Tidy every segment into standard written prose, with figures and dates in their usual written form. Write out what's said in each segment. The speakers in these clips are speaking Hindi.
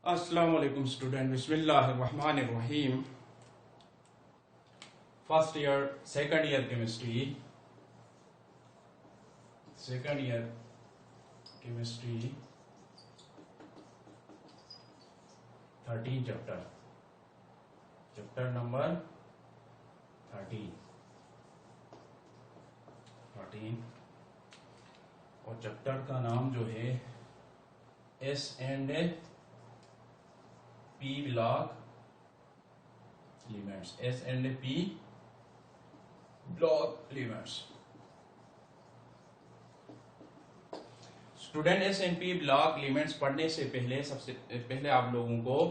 अस्सलाम वालेकुम स्टूडेंट, बिस्मिल्लाहिर्रहमानिर्रहीम। First year second year chemistry 13 chapter number 13 और चैप्टर का नाम जो है S and P block elements. S and P block elements. Student, S and P block elements पढ़ने से सबसे पहले आप लोगों को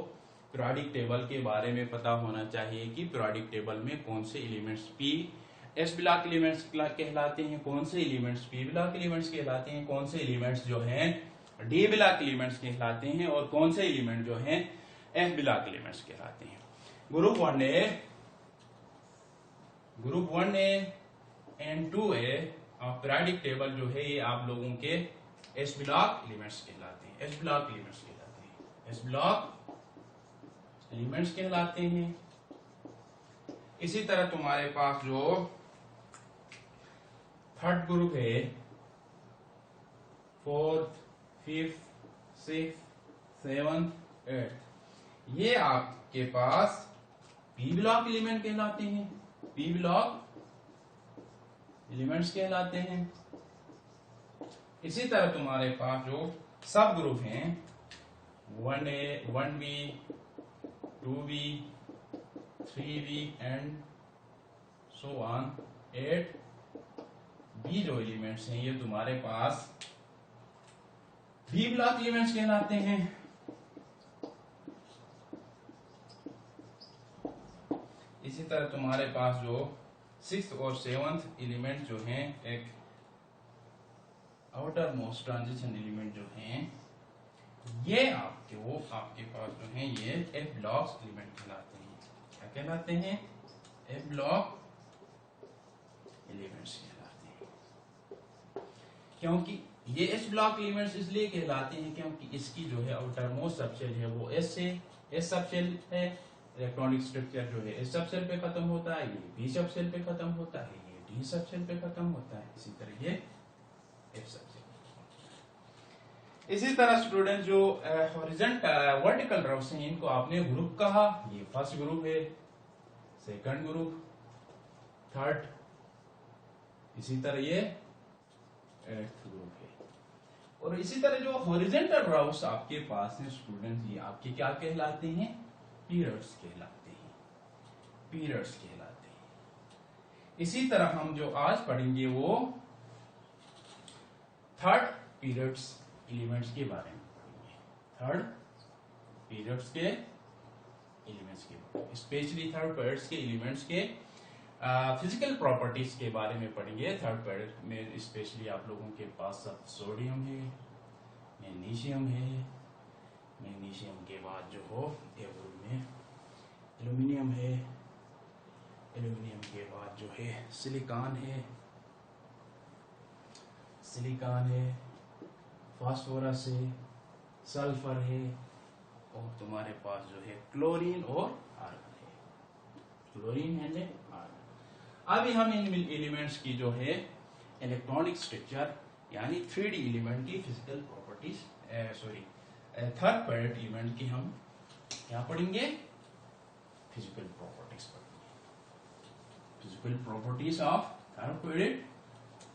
पीरियोडिक टेबल के बारे में पता होना चाहिए कि पीरियोडिक टेबल में कौन से elements P S block elements कहलाते हैं, कौन से एलिमेंट्स पी ब्लॉक एलिमेंट्स कहलाते हैं, कौन से एलिमेंट्स जो हैं डी ब्लॉक एलिमेंट्स कहलाते हैं और कौन से एलिमेंट जो हैं एफ ब्लॉक एलिमेंट्स कहलाते हैं। Group one A and 2A of periodic table जो है ये आप लोगों के एस ब्लॉक एलिमेंट्स कहलाते हैं। एस ब्लॉक एलिमेंट्स कहलाते हैं। एस ब्लॉक एलिमेंट्स कहलाते हैं। इसी तरह तुम्हारे पास जो थर्ड ग्रुप है, fourth, fifth, sixth, seventh, eighth, ये आपके पास पी ब्लॉक एलिमेंट कहलाते हैं। पी ब्लॉक एलिमेंट्स कहलाते हैं। इसी तरह तुम्हारे पास जो सब ग्रुप हैं 1A, 1B, 2B, 3B and so on 8B जो एलिमेंट्स हैं ये तुम्हारे पास बी ब्लॉक एलिमेंट्स कहलाते हैं। इसी तरह तुम्हारे पास जो सिक्स्थ और सेवंथ एलिमेंट जो हैं एक आउटर मोस्ट ट्रांजिशन एलिमेंट जो हैं ये आपके पास जो हैं ये एफ ब्लॉक एलिमेंट कहलाते हैं। क्या कहलाते हैं? एफ ब्लॉक एलिमेंट्स कहलाते हैं। क्योंकि ये एस ब्लॉक एलिमेंट्स इसलिए कहलाते हैं क्योंकि इसकी जो है आउटर मोस्ट सबसेल है वो एस सबसेल है। इलेक्ट्रॉनिक स्ट्रक्चर जो है एस सबसेल पे खत्म होता है, ये बी सबसेल पे खत्म होता है, ये डी सबसेल पे खत्म होता है, इसी तरह ये एफ सबसेल। इसी तरह स्टूडेंट जो हॉरिजॉन्टल वर्टिकल रॉस हैं इनको आपने ग्रुप कहा। ये फर्स्ट ग्रुप है, सेकंड ग्रुप, थर्ड, इसी तरह ये एट्थ ग्रुप है। और इसी तरह जो हॉरिजॉन्टल रॉस आपके पास है स्टूडेंट ये आपके क्या कहलाते हैं? पीरियड्स कहलाते हैं। पीरियड्स कहलाते हैं। इसी तरह हम जो आज पढ़ेंगे वो थर्ड पीरियड्स एलिमेंट्स के बारे में पढ़ेंगे। थर्ड पीरियड्स के एलिमेंट्स के बारे में, स्पेशली थर्ड पीरियड्स के एलिमेंट्स के फिजिकल प्रॉपर्टीज के बारे में पढ़ेंगे। थर्ड पीरियड में स्पेशली आप लोगों के पास सब सोडियम है, मैग्नीशियम है, मैग्नीशियम के बाद जो हो में एल्यूमिनियम है, एल्यूमिनियम के बाद जो है सिलिकॉन है, फास्फोरस है, सल्फर है और तुम्हारे पास जो है क्लोरीन और आर्गन है। Chlorine and argon. अभी हम इन एलिमेंट्स की जो है इलेक्ट्रॉनिक स्ट्रक्चर यानी 3D एलिमेंट की physical properties third period element की हम क्या पढ़ेंगे? फिजिकल प्रॉपर्टीज पढ़ेंगे। Physical properties of third period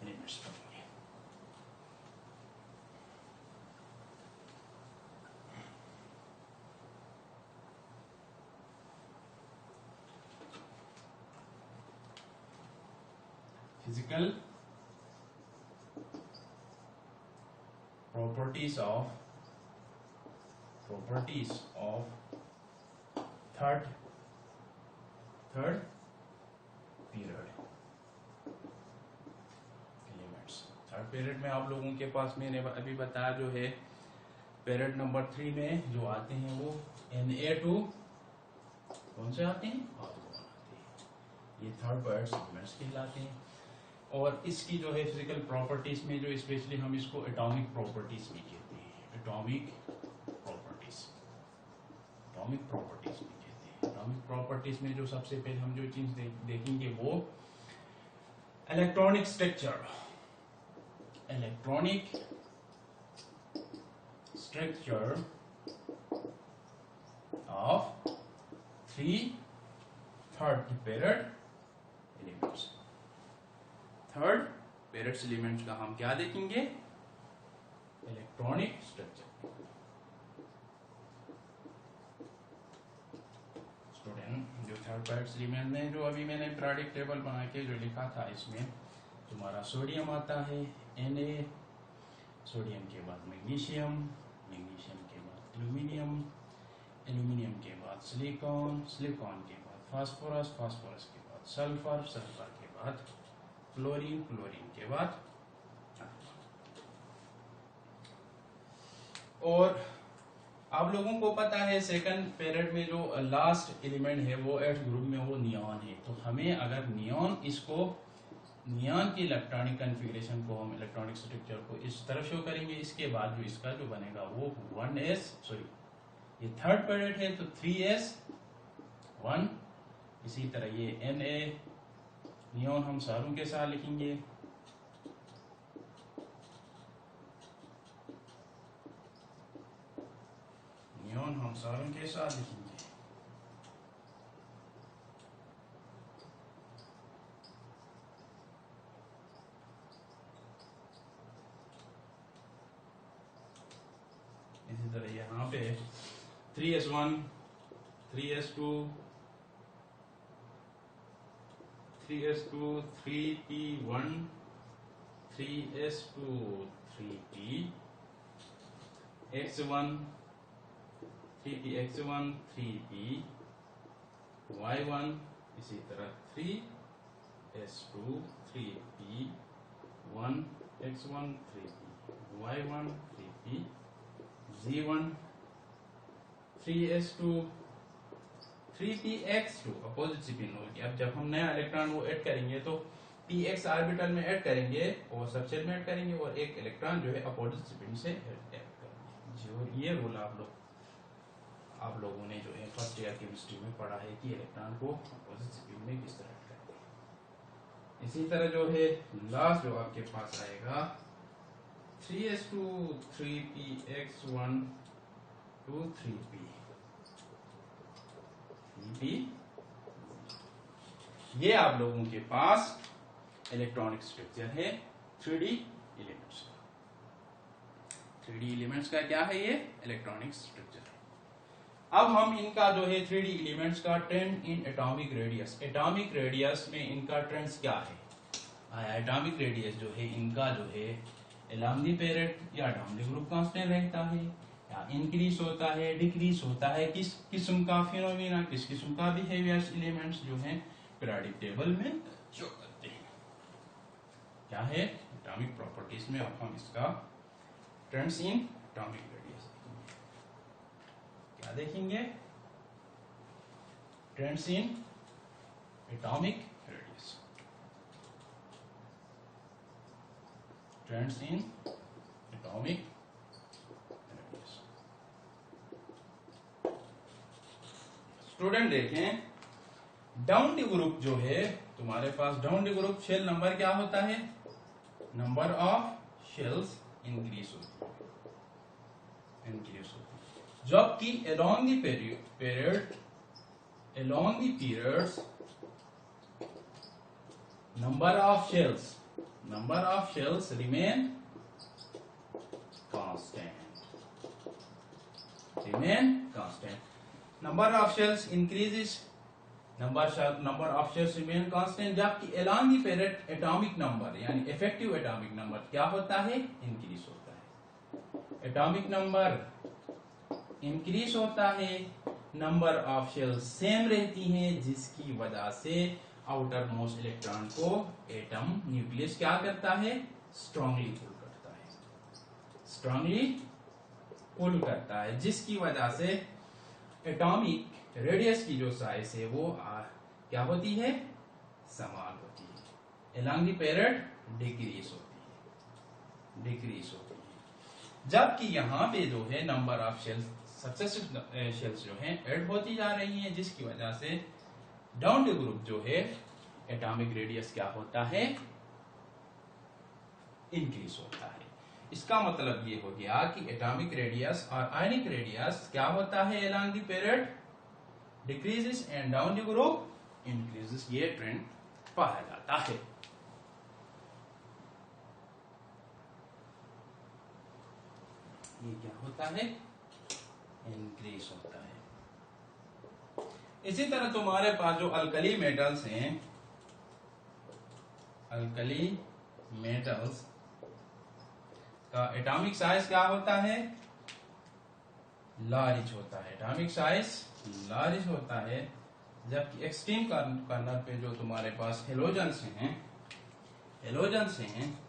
elements पढ़ेंगे। फिजिकल properties of third period elements। Third period में आप लोगों के पास मैंने अभी बताया जो है पीरियड नंबर 3 में जो आते हैं वो Na2 कौन से आते हैं? आर्गन आते हैं। ये थर्ड पीरियड एलिमेंट्स कहलाते हैं। और इसकी जो है फिजिकल प्रॉपर्टीज में जो स्पेशली हम इसको एटॉमिक प्रॉपर्टीज भी कहते हैं। एटॉमिक प्रॉपर्टीज एटॉमिक प्रॉपर्टीज भी कहते हैं। एटॉमिक प्रॉपर्टीज में जो सबसे पहले हम जो चीज देखेंगे वो electronic structure. Electronic structure of 3 third period elements. Third period elements का हम क्या देखेंगे? Electronic structure. स्टूडेंट जो थर्ड पेरियड एलिमेंट में जो अभी मैंने पीरियोडिक टेबल बना के जो लिखा था, इसमें तुम्हारा सोडियम आता है Na, सोडियम के बाद मैग्नीशियम, मैग्नीशियम के बाद एल्यूमिनियम, एल्यूमिनियम के बाद सिलिकॉन, सिलिकॉन के बाद फास्फोरस, फास्फोरस के बाद सल्फर, सल्फर के बाद क्लोरीन, क्लोरीन के बाद और आप लोगों को पता है सेकंड पीरियड में जो लास्ट एलिमेंट है वो एट ग्रुप में वो नियॉन है। तो हमें अगर नियॉन नियॉन की इलेक्ट्रॉनिक कॉन्फ़िगरेशन को हम इलेक्ट्रॉनिक स्ट्रक्चर को इस तरह शो करेंगे, इसके बाद जो इसका जो बनेगा वो 1s, सॉरी ये थर्ड पीरियड है तो 3s1, इसी तरह ये Na नियॉन हम सारों के साथ लिखेंगे, नियॉन हम सारों के साथ लिखेंगे। इसी तरह यहाँ पे 3s1, 3s2, 3s2, 3p1, 3s2, 3p x1, 3p x1, 3p y1, इसी तरह 3s2, 3p1 x1, 3p y1, 3p z1, 3s2, 3px2 opposite spin होगी। अब जब हम नया इलेक्ट्रॉन वो ऐड करेंगे तो px ऑर्बिटल में ऐड करेंगे और सबशेल में ऐड करेंगे और एक इलेक्ट्रॉन जो है अपोजिट स्पिन से ऐड करेंगे। जो ये रूल आप लोगों ने जो है फर्स्ट ईयर केमिस्ट्री में पढ़ा है कि इलेक्ट्रॉन को अपोजिट स्पिन में किस तरह ऐड करते हैं। इसी तरह जो है लास्ट जो आपके पास आएगा 3s2, 3px1 to 3p, ये आप लोगों के पास इलेक्ट्रॉनिक स्ट्रक्चर है 3D एलिमेंट्स का। 3D एलिमेंट्स का क्या है? ये इलेक्ट्रॉनिक स्ट्रक्चर है। अब हम इनका जो है 3D एलिमेंट्स का trend in atomic radius, atomic radius में इनका ट्रेंड्स क्या है? एटॉमिक रेडियस जो है इनका जो है along the period या डाउन द ग्रुप कांस्टेंट रहता है या इंक्रीज होता है, डिक्रीज होता है, किस किस्म का फिनोमेना, किस किस्म का बिहेवियर्स एलिमेंट्स जो हैं पीरियोडिक टेबल में शो करते हैं। क्या है? एटॉमिक प्रॉपर्टीज में अब हम इसका ट्रेंड्स इन एटॉमिक रेडियस क्या देखेंगे? Trends in atomic radius, trends in atomic radius. Student देखें, डाउन द ग्रुप जो है तुम्हारे पास, down the group shell number क्या होता है? नंबर ऑफ शेल्स इंक्रीज होती है, इंक्रीज होती है। जबकि along the period, along the periods, number of shells remain constant, number of shells increases, number of shells remain constant, जबकि along the period atomic number यानी effective atomic number क्या होता है? increase होता है। atomic number increase होता है, number of shells same रहती हैं, जिसकी वजह से आउटर मोस्ट इलेक्ट्रॉन को एटम न्यूक्लियस क्या करता है? स्ट्रांगली पुल करता है, स्ट्रांगली पुल करता है, जिसकी वजह से एटॉमिक रेडियस की जो साइज है वो क्या होती है? समान होती है। एलॉन्ग द पीरियड डिक्रीज होती है, डिक्रीज होती है। जबकि यहाँ पे जो है number of shells successive shells जो हैं ऐड होती जा रही हैं, जिसकी वजह से डाउन द ग्रुप जो है एटॉमिक रेडियस क्या होता है, इंक्रीज होता है। इसका मतलब ये हो गया कि एटॉमिक रेडियस और आयनिक रेडियस क्या होता है along the period, decreases and down the group increases. ये ट्रेंड पाया जाता है। ये क्या होता है, इंक्रीज होता है। इसी तरह तुम्हारे पास जो अल्कली मेटल्स हैं, अल्कली मेटल्स का एटॉमिक साइज क्या होता है, लार्ज होता है। एटॉमिक साइज लार्ज होता है, जबकि एक्सट्रीम कॉर्नर पे जो तुम्हारे पास हेलोजन्स हैं, हेलोजन्स हैं,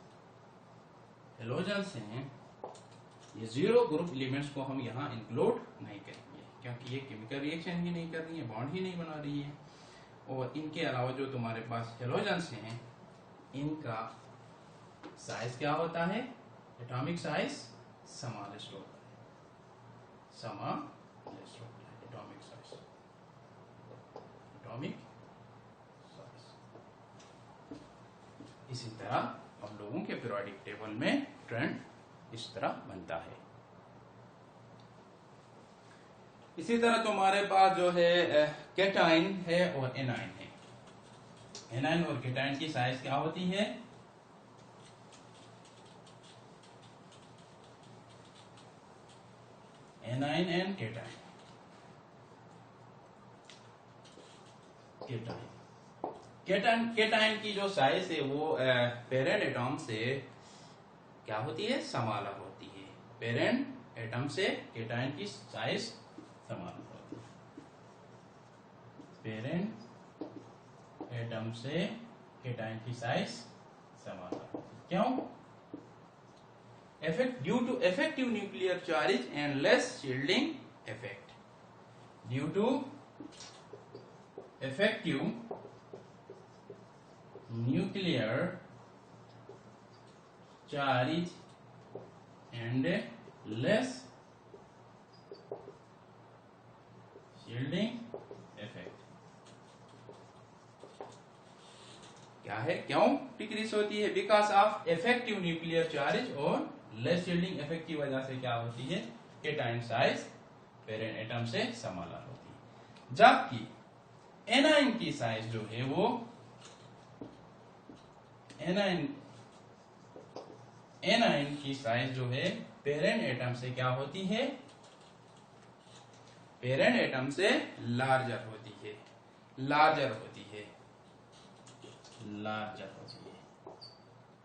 ये जीरो ग्रुप एलिमेंट्स को हम यहाँ इंक्लूड नहीं करेंगे, क्योंकि ये केमिकल रिएक्शन ही नहीं कर रही है, बॉन्ड ही नहीं बना रही है। और इनके अलावा जो तुम्हारे पास हेलोजन्स हैं, इनका साइज क्या होता है, एटॉमिक साइज स्मॉलेस्ट होता है, स्मॉलेस्ट होता है एटॉमिक साइज, एटॉमिक साइज। इसी तरह हम लोगों के पीरियोडिक टेबल में ट्रेंड इस तरह बनता है। इसी तरह तुम्हारे पास जो है कैटाइन है और एनाइन है। एनाइन और कैटाइन की साइज क्या होती है, एनाइन एंड कैटाइन, कैटाइन की जो साइज है वो पेरेंट एटॉम से क्या होती है, समाला होती है। पेरेंट एटम से कैटाइन की साइज समान होती है। पेरेंट एटम से कैटाइन की साइज समान होती है। क्यों? Due to effective nuclear charge and less shielding effect. Due to effective nuclear charge and less shielding effect. क्या है, क्यों डिक्रीज होती है? Because of effective nuclear charge और लेस शील्डिंग इफेक्ट की वजह से क्या होती है, कैटाइन साइज पेरेंट एटम से समाला होती है। जबकि एनाइन की साइज जो है वो एनाइन की साइज जो है पेरेंट एटम से क्या होती है, पेरेंट एटम से लार्जर होती है, लार्जर होती है, लार्जर होती है,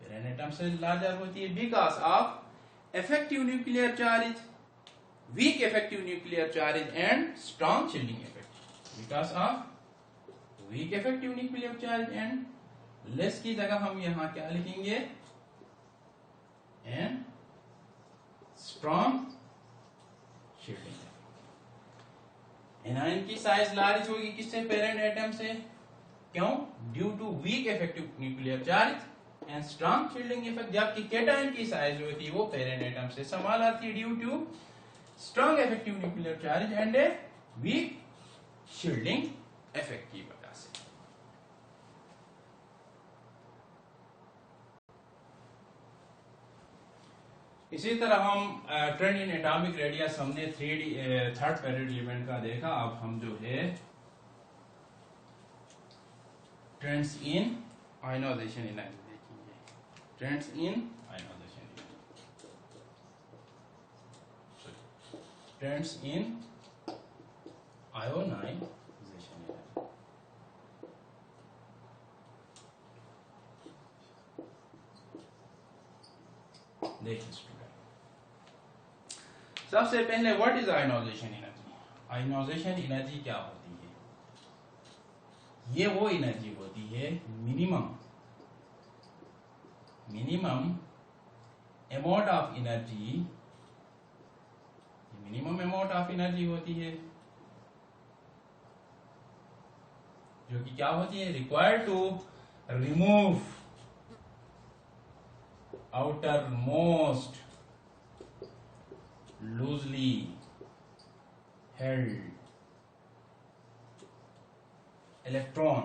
पेरेंट एटम से लार्जर होती है। Because of effective nuclear charge, weak effective nuclear charge and strong shielding effect. Because of weak effective nuclear charge and less की जगह हम यहां क्या लिखेंगे, एंड स्ट्रॉन्ग शील्डिंग। एनाइन की साइज लार्ज होगी किससे, पेरेंट एटम से। क्यों? Due to weak effective nuclear charge and strong shielding effect. जबकि कैटाइन की साइज जो होती है वो पेरेंट एटम से संभाल आती है, due to strong effective nuclear charge and a weak shielding effect की वजह से। इसी तरह हम ट्रेंड इन एटॉमिक रेडियस हमने थर्ड पीरियड एलिमेंट का देखा। अब हम जो है ट्रेंड्स इन आयनाइजेशन एनर्जी देखेंगे। Trends in ionisation energy, trends in ionisation energy. देखिए स्टूडेंट, सबसे पहले what is ionisation energy. Ionisation energy क्या होती है? ये वो एनर्जी होती है minimum amount of energy, minimum amount of energy होती है जो कि क्या होती है, required to remove outermost loosely held electron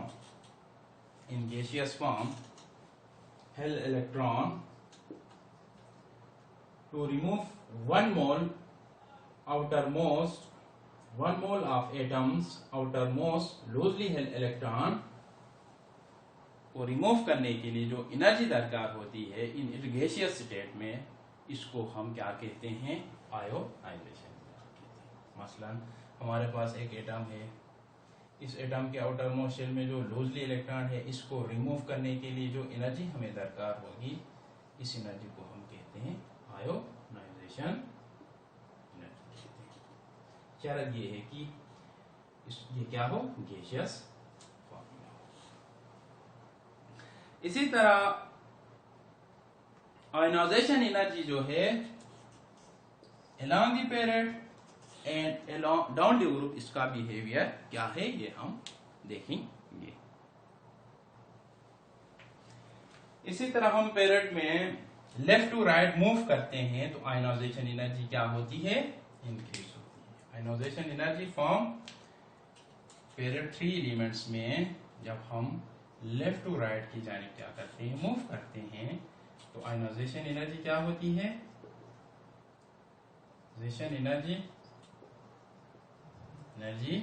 in gaseous form, held electron to remove 1 mole outermost, 1 mole of atoms outermost loosely held electron को रिमूव करने के लिए जो एनर्जी दरकार होती है इन गैसियस स्टेट में, इसको हम क्या कहते हैं? आयोनाइजेशन। मसलन हमारे पास एक एटम है, इस एटम के आउटर मोस्ट शेल में जो लूजली इलेक्ट्रॉन है, इसको रिमूव करने के लिए जो एनर्जी हमें दरकार होगी, इस एनर्जी को हम कहते हैं आयोनाइजेशन एनर्जी कहते हैं। शर्त ये है कि ये क्या हो? गैसियस फॉर्म में हो। इसी तरह आयोनाइजेशन एनर्जी जो है along the period and along down the group, इसका बिहेवियर क्या है ये हम देखेंगे। इसी तरह हम पीरियड में लेफ्ट टू राइट मूव करते हैं तो आयोनाइजेशन एनर्जी क्या होती है? इंक्रीज होती है। Ionisation energy form period 3 elements में जब हम लेफ्ट टू राइट की जानिब क्या करते हैं? मूव करते हैं तो आयोनाइजेशन एनर्जी क्या होती है? एनर्जी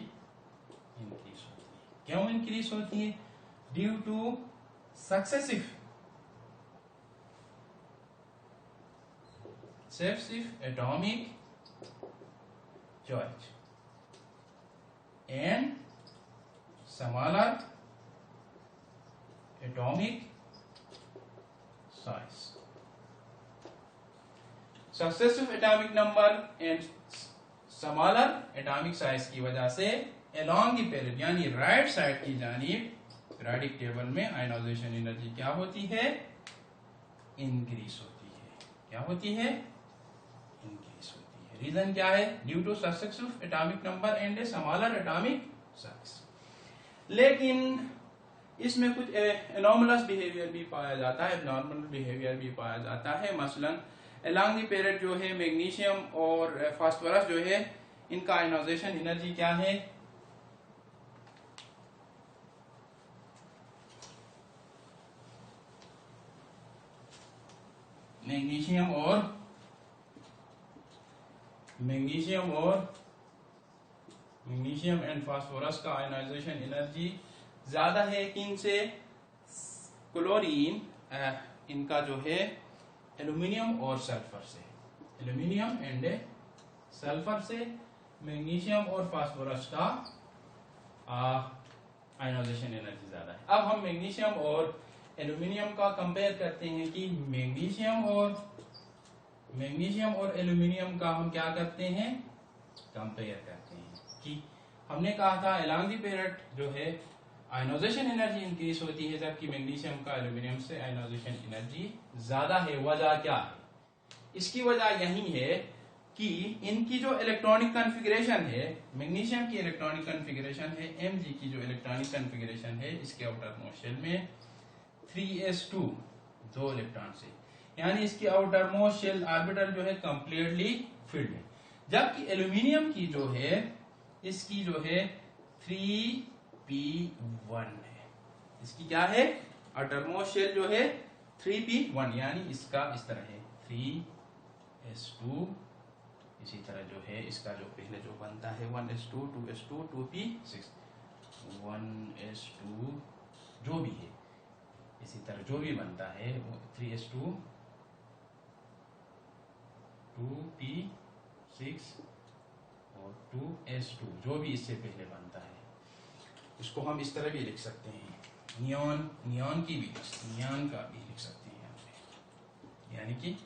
इंक्रीज होती है। क्यों इंक्रीज होती है? Due two successive atomic charge and smaller atomic size. Successive atomic number and smaller atomic size की वजह से अलोंग द पीरियड यानी राइट साइड की जानिब पीरियोडिक टेबल में आयोनाइजेशन एनर्जी क्या होती है? इंक्रीज होती है। क्या होती है? इंक्रीज होती है। रीजन क्या है? Due two successive atomic number and a smaller atomic size. लेकिन इसमें कुछ एनोमलस बिहेवियर भी पाया जाता है, एबनॉर्मल बिहेवियर भी पाया जाता है। मसलन अलोंग द पीरियड जो है मैग्नीशियम और फास्फोरस जो है, इनका आयोनाइजेशन एनर्जी क्या है? मैग्नीशियम एंड फास्फोरस का आयोनाइजेशन एनर्जी ज्यादा है किन से? क्लोरीन, इनका जो है एल्यूमिनियम और सल्फर से, एल्यूमिनियम एंड सल्फर से मैग्नीशियम और फास्फोरस का आयोनाइजेशन एनर्जी ज्यादा है। अब हम मैग्नीशियम और एल्यूमिनियम का कंपेयर करते हैं कि मैग्नीशियम और एल्यूमिनियम का हम क्या करते हैं? कंपेयर करते हैं कि हमने कहा था अलोंग द पीरियड जो है आयोनाइजेशन एनर्जी इंक्रीज होती है, जबकि मैग्नीशियम का एल्यूमिनियम से आयोनाइजेशन एनर्जी ज्यादा है। वजह क्या है? इसकी वजह यही है कि इनकी जो इलेक्ट्रॉनिक कॉन्फ़िगरेशन है, मैग्नीशियम की इलेक्ट्रॉनिक कॉन्फ़िगरेशन है Mg की जो इलेक्ट्रॉनिक कॉन्फ़िगरेशन है, इसके आउटर मोस्ट शेल में 3s2 2 इलेक्ट्रॉन से, यानी इसकी आउटर मोस्ट शेल ऑर्बिटल जो है कंप्लीटली फिल्ड है। जबकि एल्यूमिनियम की जो है, इसकी जो है 3p1 है। इसकी क्या है? आउटर मोस्ट शेल जो है 3p1, यानी इसका इस तरह है 3s2। इसी तरह जो है इसका जो पहले जो बनता है 1s2 2s2 2p6 1s2 जो भी है, इसी तरह जो भी बनता है वो 3s2 2p6 और 2s2 जो भी इससे पहले बनता है, इसको हम इस तरह भी लिख सकते हैं। नियॉन की भी, नियॉन का भी लिख सकते हैं यहाँ पे। यानी कि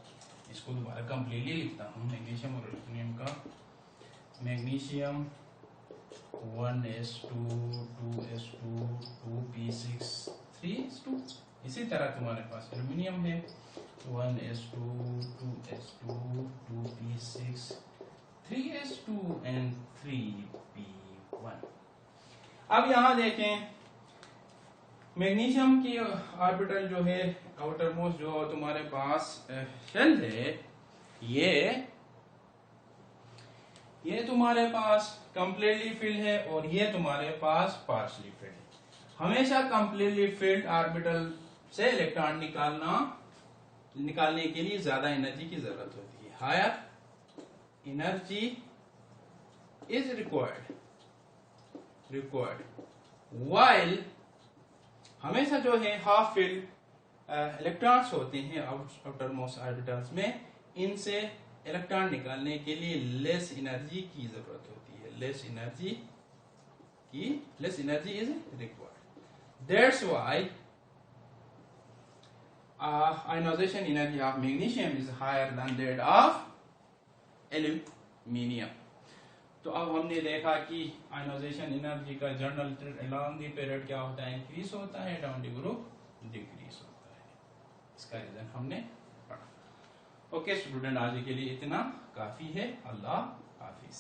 इसको दोबारा कंप्लीटली लिखता हूँ। मैग्नीशियम और एल्यूमिनियम का, magnesium 1s2 2s2 2p6 3s2। इसी तरह तुम्हारे पास एल्यूमिनियम है 1s2 2s2 2p6 3s2 and 3p1। अब यहां देखें, मैग्नीशियम की ऑर्बिटल जो है, आउटर मोस्ट जो तुम्हारे पास शेल है, ये तुम्हारे पास कंप्लीटली फिल्ड है और ये तुम्हारे पास पार्शली फिल्ड है। हमेशा कंप्लीटली फिल्ड ऑर्बिटल से इलेक्ट्रॉन निकालने के लिए ज्यादा एनर्जी की जरूरत होती है। Higher energy is required while हमेशा जो है हाफ फिल्ड इलेक्ट्रॉन्स होते हैं आउटर मोस्ट ऑर्बिटल्स में, इनसे इलेक्ट्रॉन निकालने के लिए लेस एनर्जी की जरूरत होती है। Less energy is required. That's why ionisation energy of magnesium is higher than that of aluminium. तो अब हमने देखा कि आयोनाइजेशन एनर्जी का जनरल अलोंग द पीरियड क्या होता है, इंक्रीज होता है, डाउन द ग्रुप डिक्रीज होता है। इसका रीजन हमने पढ़ा। ओके स्टूडेंट, आज के लिए इतना काफी है। अल्लाह हाफिज।